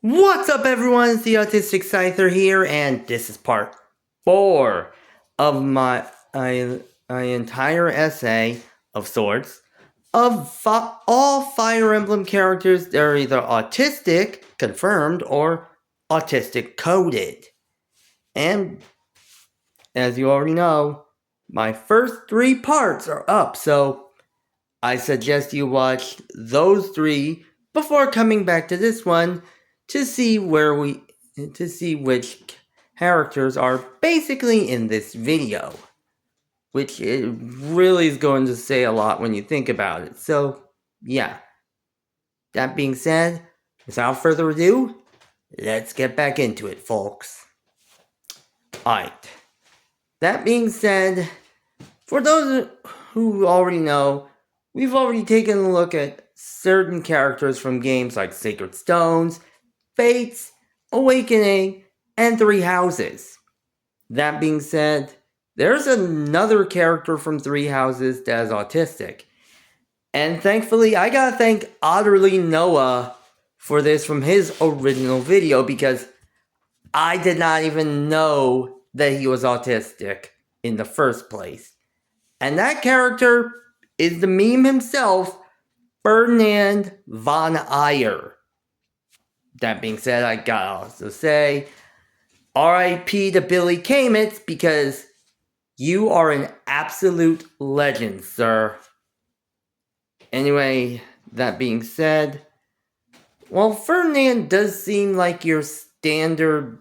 What's up, everyone? It's the Autistic Scyther here, and this is part 4 of my entire essay of sorts of all Fire Emblem characters that are either autistic, confirmed, or autistic-coded. And, as you already know, my first 3 parts are up, so I suggest you watch those 3 before coming back to this one to see which characters are basically in this video, which it really is going to say a lot when you think about it. So yeah, that being said, without further ado, let's get back into it, folks. Alright, that being said, for those who already know, we've already taken a look at certain characters from games like Sacred Stones, Fates, Awakening, and Three Houses. That being said, there's another character from Three Houses that is autistic. And thankfully, I gotta thank Otterly Noah for this from his original video, because I did not even know that he was autistic in the first place. And that character is the meme himself, Ferdinand von Ayer. That being said, I gotta also say, R.I.P. to Billy Kamitz, because you are an absolute legend, sir. Anyway, that being said, well, Ferdinand does seem like your standard,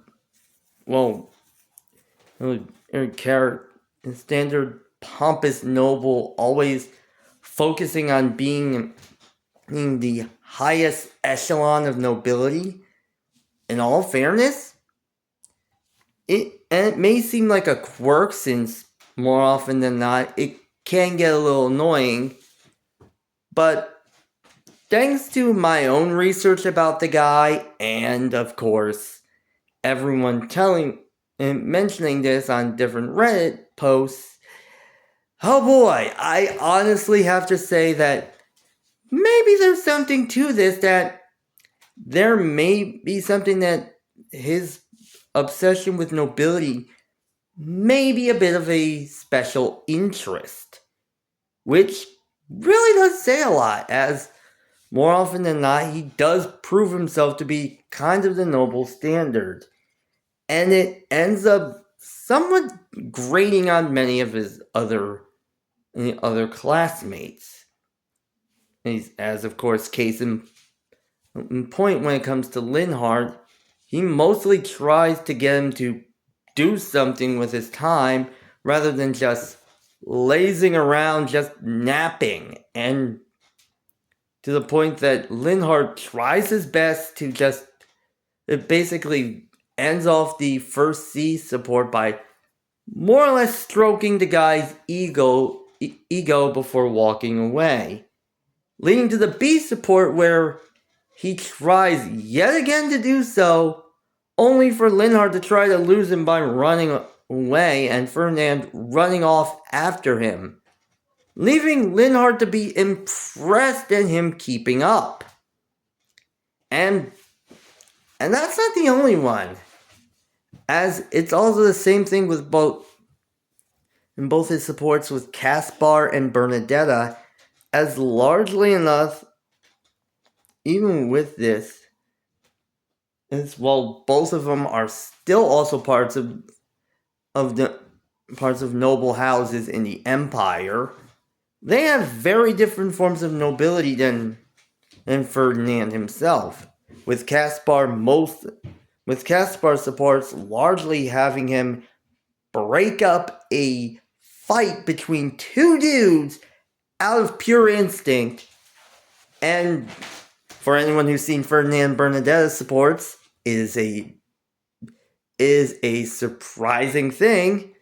standard pompous noble, always focusing on being the highest echelon of nobility. In all fairness, it may seem like a quirk, since more often than not it can get a little annoying, but thanks to my own research about the guy, and of course everyone telling and mentioning this on different Reddit posts, oh boy, I honestly have to say that maybe there's something to this, that there may be something that his obsession with nobility may be a bit of a special interest, which really does say a lot, as more often than not he does prove himself to be kind of the noble standard, and it ends up somewhat grating on many of his other classmates. As of course, case in point, when it comes to Linhardt, he mostly tries to get him to do something with his time rather than just lazing around, just napping, and to the point that Linhardt tries his best to just, it basically ends off the first C support by more or less stroking the guy's ego before walking away, leading to the B support where he tries yet again to do so, only for Linhardt to try to lose him by running away, and Ferdinand running off after him, leaving Linhardt to be impressed at him keeping up. And that's not the only one, as it's also the same thing with both his supports with Caspar and Bernadetta, as largely enough, even with this, as well, both of them are still also parts of noble houses in the Empire. They have very different forms of nobility than Ferdinand himself, with Caspar supports largely having him break up a fight between 2 dudes out of pure instinct. And for anyone who's seen Ferdinand Bernadetta supports, is a surprising thing.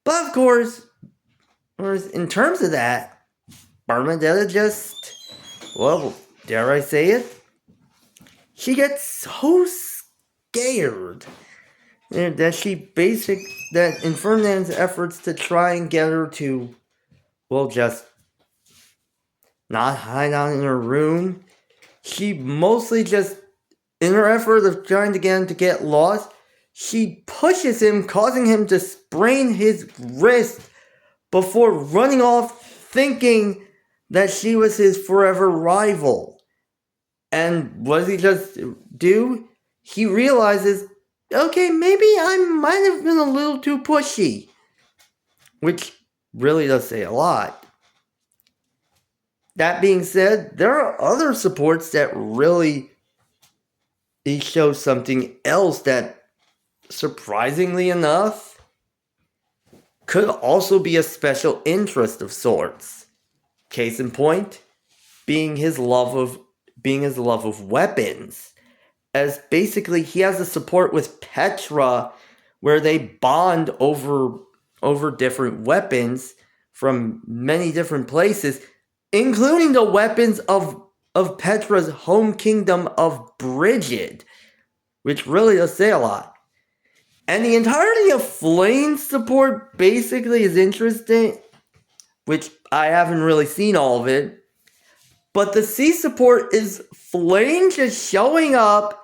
But of course, in terms of that, Bernadetta just, well, dare I say it, she gets so scared that in Ferdinand's efforts to try and get her to, well, just not hide out in her room, she mostly just in her effort of trying to get him to get lost, she pushes him, causing him to sprain his wrist before running off, thinking that she was his forever rival. And what does he just do? He realizes, okay, maybe I might have been a little too pushy. Which really does say a lot. That being said, there are other supports that really show something else that, surprisingly enough, could also be a special interest of sorts. Case in point, being his love of weapons. As basically he has a support with Petra where they bond over different weapons from many different places, including the weapons of Petra's home kingdom of Brigid, which really does say a lot. And the entirety of Flane's support basically is interesting, which I haven't really seen all of it. But the C support is Flane just showing up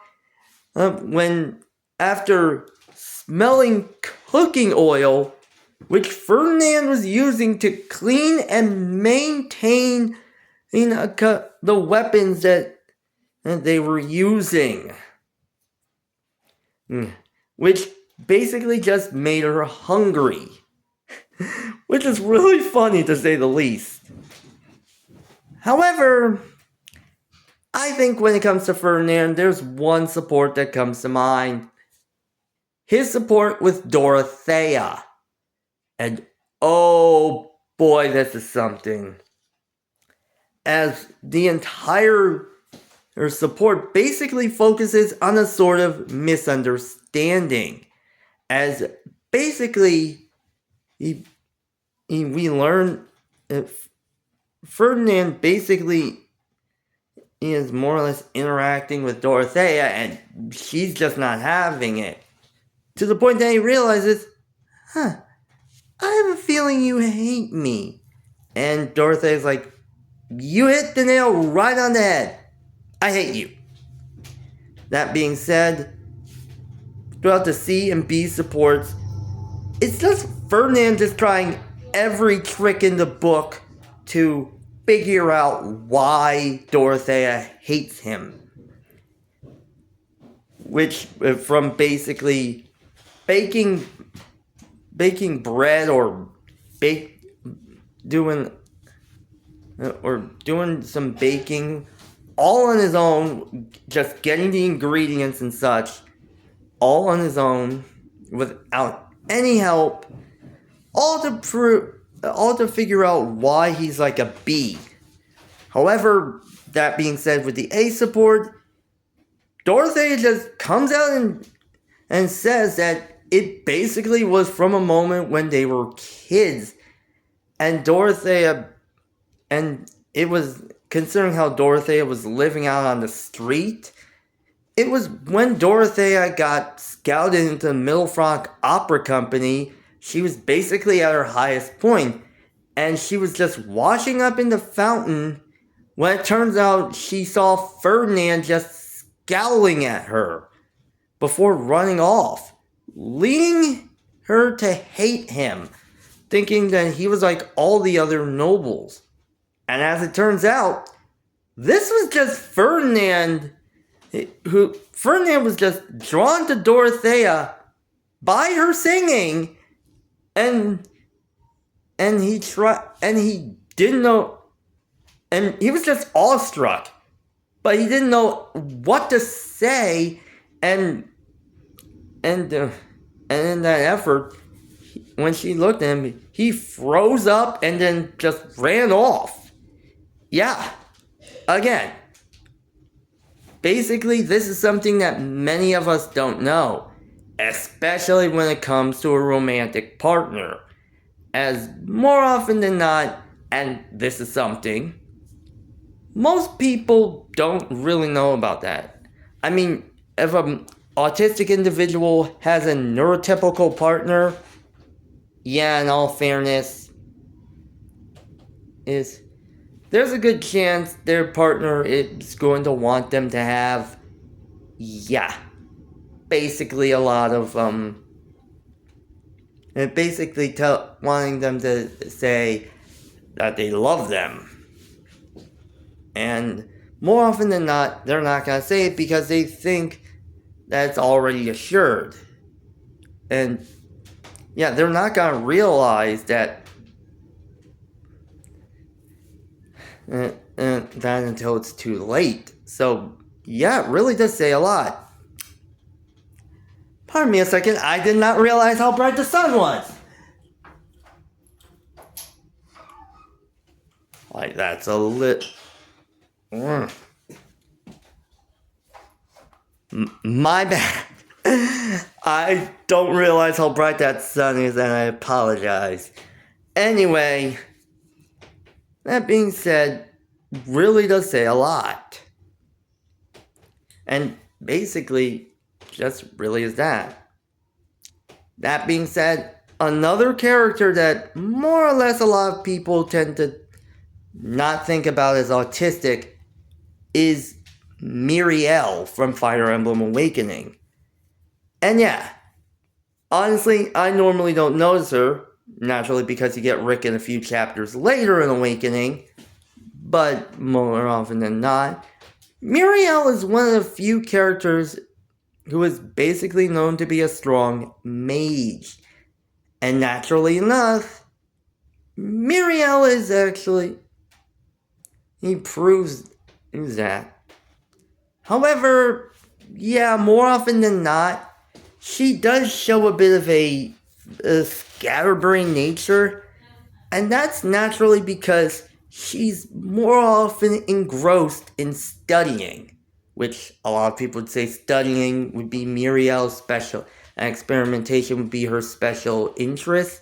when after smelling cooking oil, which Ferdinand was using to clean and maintain the weapons that they were using. Which basically just made her hungry. Which is really funny to say the least. However, I think when it comes to Ferdinand, there's one support that comes to mind. His support with Dorothea. And oh boy, this is something. As the entire support basically focuses on a sort of misunderstanding. As basically, we learn Ferdinand basically is more or less interacting with Dorothea and she's just not having it. To the point that he realizes, I have a feeling you hate me. And Dorothea's like, you hit the nail right on the head. I hate you. That being said, throughout the C and B supports, it's just Ferdinand just trying every trick in the book to figure out why Dorothea hates him. Which, from basically baking bread or doing some baking all on his own, just getting the ingredients and such all on his own without any help, all to figure out why he's like a B. However, that being said, with the A support, Dorothea just comes out and says that it basically was from a moment when they were kids. And it was, considering how Dorothea was living out on the street, it was when Dorothea got scouted into the Middlefrock Opera Company, she was basically at her highest point. And she was just washing up in the fountain when it turns out she saw Ferdinand just scowling at her before running off, leading her to hate him, thinking that he was like all the other nobles. And as it turns out, this was just Ferdinand was just drawn to Dorothea by her singing, and he didn't know, and he was just awestruck, but he didn't know what to say, and in that effort, when she looked at him, he froze up and then just ran off. Yeah, again, basically this is something that many of us don't know, especially when it comes to a romantic partner, as more often than not, and this is something, most people don't really know about that. I mean, if an autistic individual has a neurotypical partner, yeah, in all fairness, there's a good chance their partner is going to want them to have, yeah, basically a lot of and basically wanting them to say that they love them. And more often than not, they're not going to say it because they think that's already assured. And yeah, they're not going to realize that that until it's too late. So yeah, it really does say a lot. Pardon me a second, I did not realize how bright the sun was. Like, that's a lit. My bad. I don't realize how bright that sun is, and I apologize. Anyway, that being said, really does say a lot. And basically, just really is that. That being said, another character that more or less a lot of people tend to not think about as autistic is Miriel from Fire Emblem Awakening. And yeah, honestly, I normally don't notice her, naturally because you get Rick in a few chapters later in Awakening, but more often than not, Miriel is one of the few characters who is basically known to be a strong mage. And naturally enough, Miriel is actually... he proves that. However, yeah, more often than not, she does show a bit of a scatterbrain nature, and that's naturally because she's more often engrossed in studying, which a lot of people would say studying would be Miriel's special, and experimentation would be her special interest.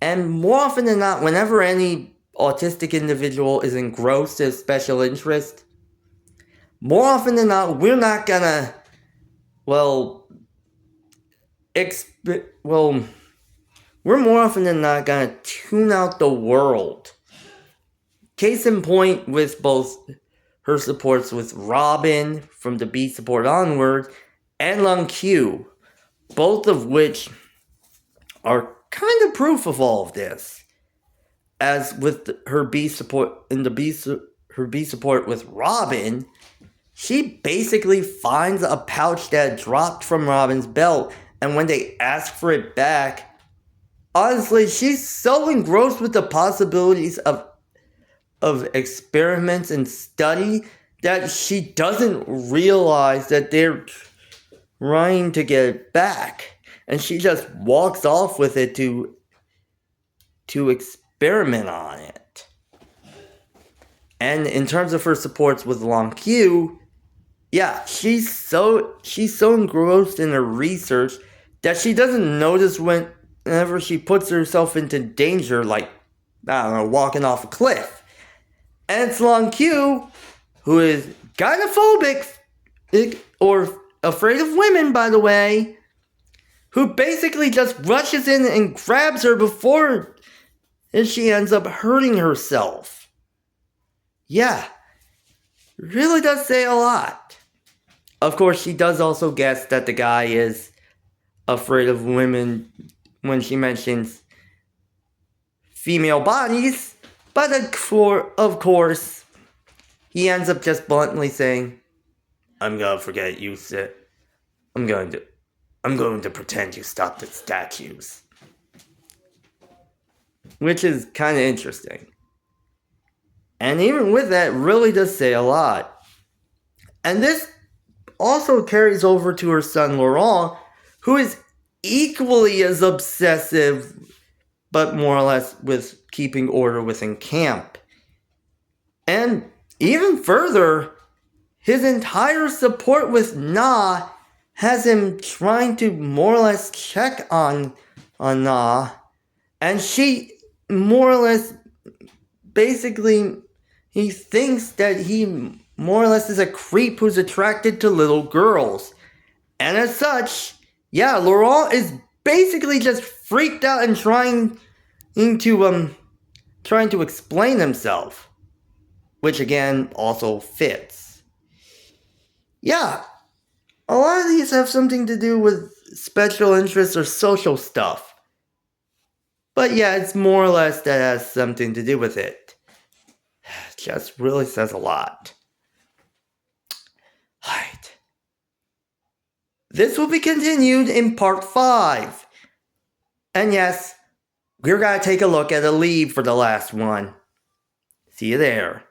And more often than not, whenever any autistic individual is engrossed in special interest, more often than not, we're not gonna, we're more often than not gonna tune out the world. Case in point with both her supports with Robin from the B support onward and Lung Q, both of which are kind of proof of all of this. As with her B support her B support with Robin, she basically finds a pouch that dropped from Robin's belt, and when they ask for it back, honestly, she's so engrossed with the possibilities of experiments and study that she doesn't realize that they're trying to get it back, and she just walks off with it to experiment on it. And in terms of her supports with Long Q, yeah, she's so engrossed in her research that she doesn't notice whenever she puts herself into danger, like, I don't know, walking off a cliff. And it's Long Q, who is gynophobic, or afraid of women, by the way, who basically just rushes in and grabs her before she ends up hurting herself. Yeah, really does say a lot. Of course, she does also guess that the guy is afraid of women when she mentions female bodies, but of course, he ends up just bluntly saying, I'm gonna forget you said, I'm going to pretend you stopped at statues. Which is kind of interesting. And even with that, really does say a lot. And this also carries over to her son Laurent, who is equally as obsessive, but more or less with keeping order within camp. And even further, his entire support with Na has him trying to more or less check on Na, and she more or less, basically, he thinks that he more or less is a creep who's attracted to little girls. And as such, yeah, Laurent is basically just freaked out and trying to explain himself. Which again, also fits. Yeah, A lot of these have something to do with special interests or social stuff. But yeah, it's more or less that has something to do with it. Just really says a lot. Alright. This will be continued in part 5. And yes, we're gonna take a look at a lead for the last one. See you there.